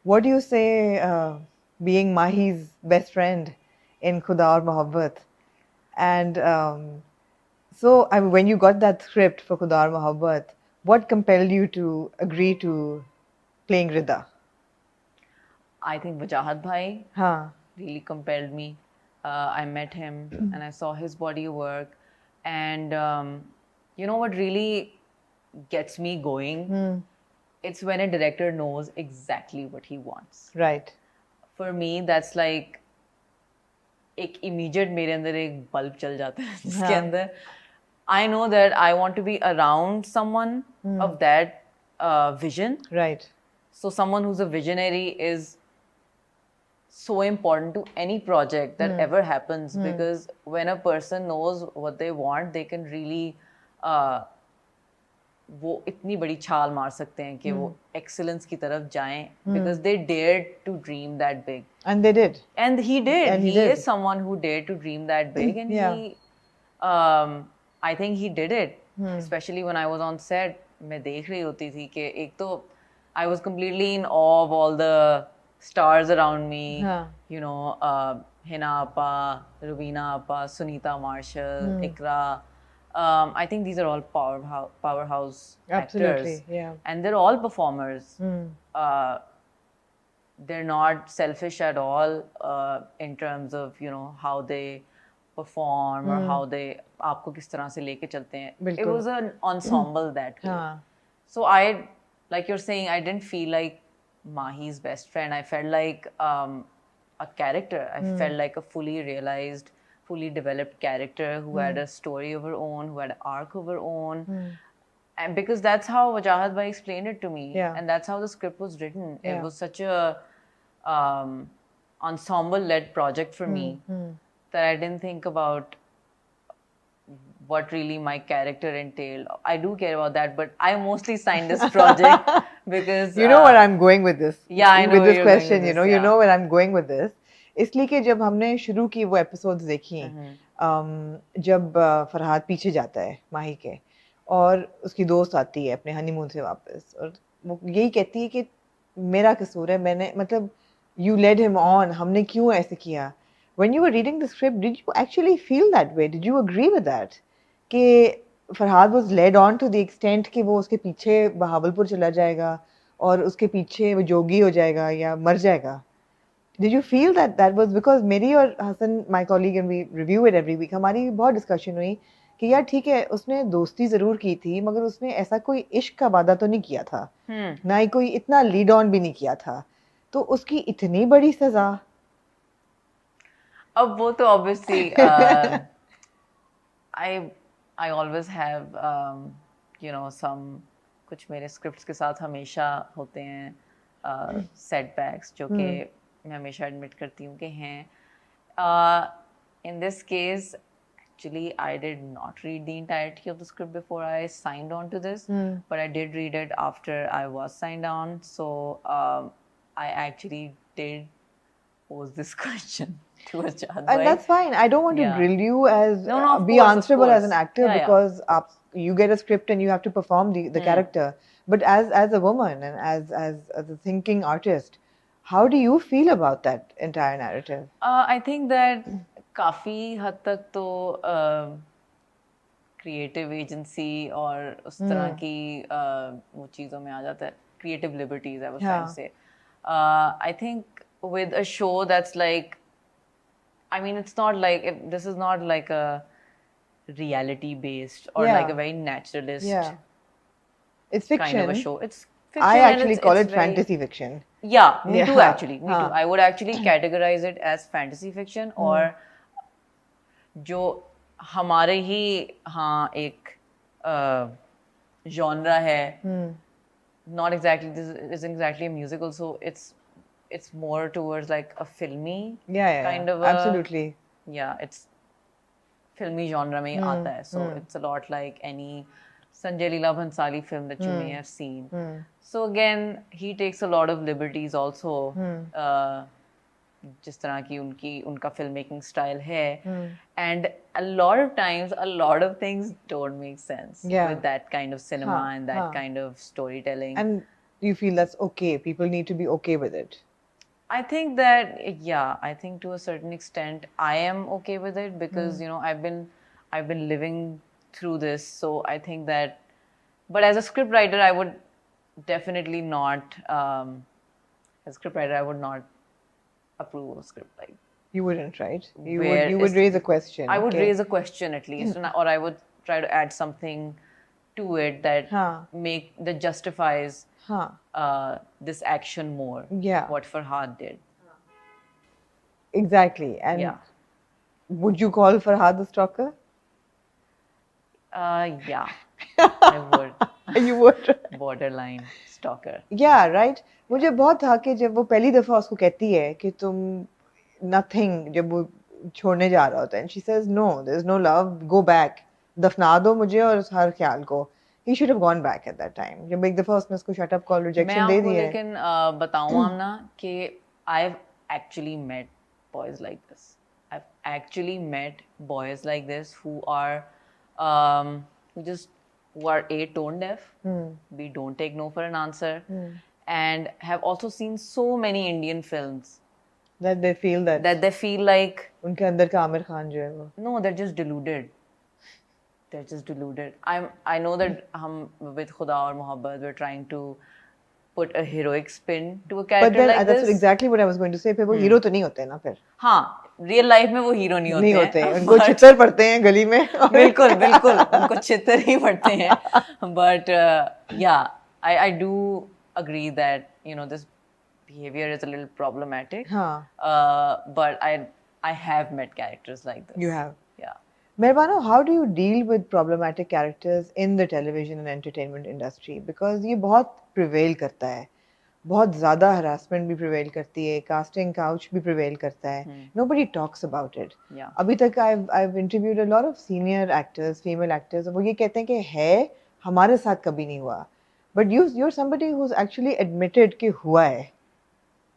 What do you say, being Mahi's best friend in Khuda Aur Mohabbat? And so, I mean, when you got that script for Khuda Aur Mohabbat, what compelled you to agree to playing Rida? I think Wajahat Bhai Huh. really compelled me. I met him and I saw his body of work. And you know what really gets me going? It's when a director knows exactly what he wants. Right. For me, that's like एक immediate मेरे अंदर एक bulb चल जाता है जिसके हाँ. अंदर I know that I want to be around someone of that vision. Right. So someone who's a visionary is so important to any project that ever happens, because when a person knows what they want, they can really वो इतनी बड़ी छाल मार सकते हैं कि वो excellence की तरफ जाएं, because they dared to dream that big. And they did. And he did. And he He did. is someone who dared to dream that big, and Yeah. I think he did it. Especially when I was on set, मैं देख रही होती थी कि एक तो I was completely in awe of all the stars around me. हाँ. You know, Hina Appa, Rubina Appa, Sunita Marshall, Ikra. I think these are all powerhouse Absolutely, actors. yeah. And they're all performers. They're not selfish at all in terms of, you know, how they perform or how they आपको किस तरह से लेके चलते हैं. It बिल्कुल. was an ensemble that way. हाँ. So I, like you're saying, I didn't feel like Mahi's best friend. I felt like a character. I felt like a fully realized, fully developed character who had a story of her own, who had an arc of her own. And because that's how Wajahat Bhai explained it to me. Yeah. And that's how the script was written. Yeah. It was such a ensemble-led project for me that I didn't think about what really my character entailed. I do care about that, but I mostly signed this project because You know where I'm going with this. Yeah, I know with where this you're going question. with You this, know, you yeah. know where I'm going with this. इसलिए कि जब हमने शुरू की वो episodes देखी, जब फरहाद पीछे जाता है माही के और उसकी दोस्त आती है अपने हनीमून से वापस और वो यही कहती है कि मेरा कसूर है, मैंने मतलब you led him on, हमने क्यों ऐसे किया? When you were reading the script, did you actually feel that way? Did you agree with that? कि Farhad was led on to the extent कि वो उसके पीछे बहावलपुर चला जाएगा और उसके पीछे वो जोगी हो जाएगा या मर जाएगा. Did you feel that was because मेरी और Hasan, my colleague, and we review it every week, हमारी बहुत डिस्कशन हुई कि यार ठीक है उसने दोस्ती ज़रूर की थी मगर उसने ऐसा कोई इश्क का वादा तो नहीं किया था, ना ही कोई इतना लीड ऑन भी नहीं किया था, तो उसकी इतनी बड़ी सज़ा. अब वो तो obviously I always have you know some कुछ मेरे scripts के साथ हमेशा होते हैं setbacks जो कि मैं हमेशा admit करती हूँ कि हैं. In this case, actually, I did not read the entirety of the script before I signed on to this, but I did read it after I was signed on. So I actually did pose this question to Ajad Bhai. And that's fine. I don't want to Yeah. drill you as No, of be course, of answerable as an course. actor, Yeah, yeah. because you get a script and you have to perform the character. But as a woman and as a thinking artist, how do you feel about that entire narrative? I think that काफी हद तक तो creative agency और उस तरह की वो चीज़ों में आ जाता है. Creative liberties, I was trying to say. I think with a show that's like, I mean, it's not like, this is not like a reality based or like a very naturalist It's fiction. kind of a show. It's fiction. I and actually call it fantasy fiction. Yeah, me too Yeah. actually. Me too. I would actually categorize it as fantasy fiction और जो हमारे ही हाँ एक genre है. Not exactly, this isn't exactly a musical, so it's more towards like a filmy kind of absolutely. Yeah, it's filmy genre में आता है. So it's a lot like any Sanjay Leela Bhansali film that you may have seen. So again, he takes a lot of liberties also. जिस तरह की उनका filmmaking style है. And a lot of times, a lot of things don't make sense with that kind of cinema and that kind of storytelling. And Do you feel that's okay? People need to be okay with it. I think that, yeah, I think to a certain extent I am okay with it because you know I've been living through this, so I think that. But as a script writer, I would definitely not. As a script writer, I would not approve of a script like. You wouldn't, right? Where You would raise a question. I would okay? raise a question at least, or I would try to add something to it that that justifies this action more. Yeah. What Farhad did. Exactly. And Yeah. would you call Farhad the stalker? Yeah, I would. You would. Borderline stalker. Yeah, right. मुझे बहुत था कि जब वो पहली दफा उसको कहती है कि तुम nothing, जब वो छोड़ने जा रहा होता है, and she says no, there is no love, go back, दफना दो मुझे और उस हर ख्याल को. He should have gone back at that time. जब एक दफा उसने उसको shut up call rejection दे दी है. मैं आपको लेकिन बताऊँ आमना कि I've actually met boys like this. I've actually met boys like this who are who are A, tone deaf, B, don't take no for an answer, and have also seen so many Indian films that they feel like उनके अंदर का आमिर खान जो है वो. No, they're just deluded. They're just deluded. I know that हम with खुदा और मोहब्बत we're trying to put a heroic spin to a character but then, like that's this. exactly what I was going to say. फिर वो hero तो नहीं होते ना फिर. हाँ, रियल लाइफ में वो हीरो नहीं होते हैं. उनको चित्तर पड़ते हैं गली में. बिल्कुल बिल्कुल उनको चित्तर ही पड़ते हैं. But yeah, I do agree that you know this behavior is a little problematic. But I have met characters like this. You have. Yeah. Mehrbano, how do you deal with problematic characters in the television and entertainment industry? Because ये बहुत prevail करता है. बहुत ज़्यादा harassment भी prevail करती है, casting couch भी prevail करता है. Nobody talks about it. Yeah. अभी तक I've interviewed a lot of senior actors, female actors, और वो ये कहते हैं कि है, हमारे साथ कभी नहीं हुआ. But you're somebody who's actually admitted कि हुआ है.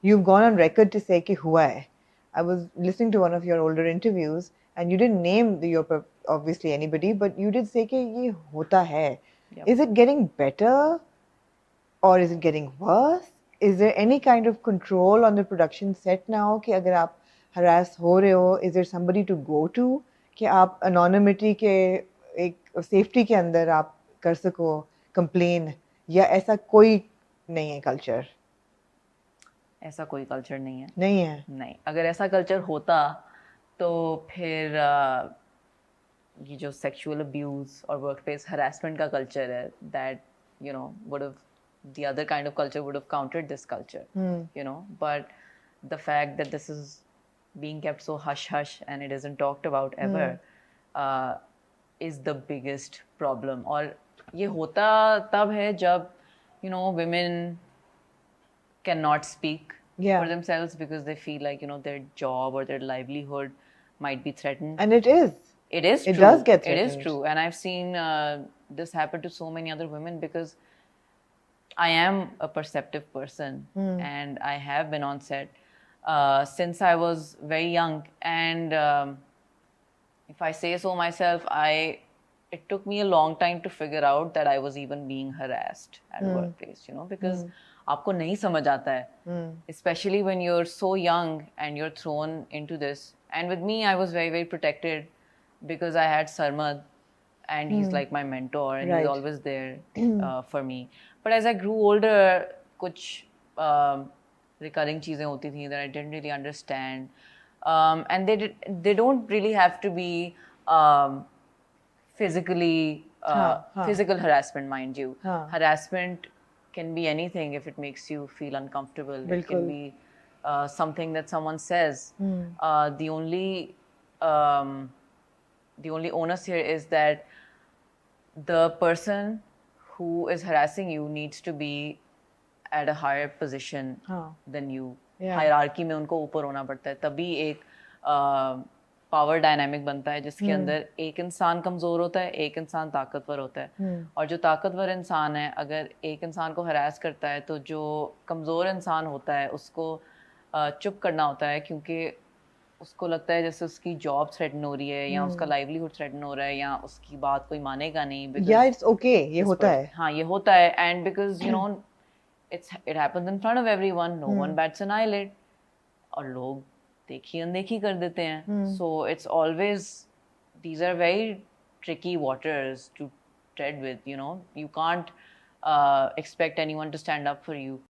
You've gone on record to say कि हुआ है. I was listening to one of your older interviews, and you didn't name your obviously anybody, but you did say कि ये होता है. Yep. Is it getting better, or is it getting worse? Is there any kind of control on the production set now कि अगर आप harass हो रहे हो, is there somebody to go to कि आप anonymity के एक safety के अंदर आप कर सको complain, या ऐसा कोई नहीं है culture? ऐसा कोई कल्चर नहीं है. नहीं. अगर ऐसा कल्चर होता तो फिर ये जो सेक्सुअल अब्यूज और वर्कप्लेस हरासमेंट का कल्चर है, that you know would have the other kind of culture would have countered this culture. You know, but the fact that this is being kept so hush hush and it isn't talked about ever is the biggest problem. और ये होता तब है जब you know women cannot speak for themselves because they feel like you know their job or their livelihood might be threatened. And it is. It is true. It does get threatened. It is true, and I've seen this happen to so many other women because I am a perceptive person and I have been on set since I was very young, and if I say so myself, it took me a long time to figure out that I was even being harassed at a workplace, you know, because आपको नहीं समझ आता है, especially when you're so young and you're thrown into this. And with me, I was very, very protected because I had Sarmad, and he's like my mentor, and he's always there for me. But as I grew older, कुछ recurring चीजें होती थी that I didn't really understand, and they don't really have to be physical harassment, mind you. Harassment can be anything if it makes you feel uncomfortable. It can be something that someone says. The only onus here is that the person who is harassing you needs to be at a higher position than you. Hierarchy में उनको ऊपर होना पड़ता है, तभी एक power dynamic बनता है जिसके अंदर एक इंसान कमजोर होता है, एक इंसान ताकतवर होता है. और जो ताकतवर इंसान है अगर एक इंसान को हरास करता है तो जो कमजोर इंसान होता है उसको चुप करना होता है, क्योंकि उसको लगता है जैसे उसकी जॉब थ्रेटन हो रही है या उसका लाइवलीहुड थ्रेटन हो रहा है या उसकी बात कोई मानेगा नहीं. या इट्स ओके, ये होता है. हाँ, ये होता है. And because you know it happens in front of everyone, no one bats an eyelid, और लोग देखी अनदेखी कर देते हैं. So it's always, these are very tricky waters to tread with, you know. You can't expect anyone to stand up for you.